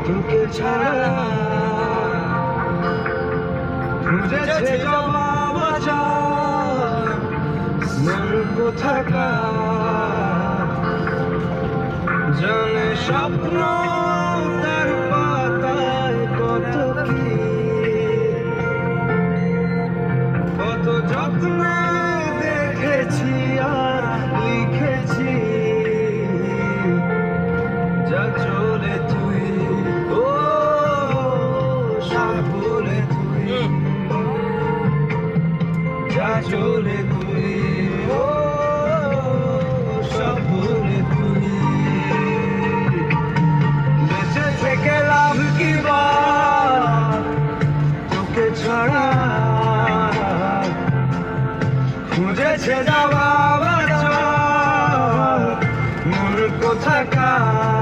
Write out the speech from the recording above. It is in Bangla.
তোকে ছাড়া খুঁজেছে জবাব মন কোথাকার জানে স্বপ্ন তার পাতায় কত কি কত যত্নে দেখেছি আর লিখেছি যা চলে তুই ও সব ভুলে তুই যা চলে তুই ও সব ভুলে তুই বেঁচে থেকে লাভ কি বা তোকে ছাড়া খুঁজেছে যাওয়া মন কোথাকার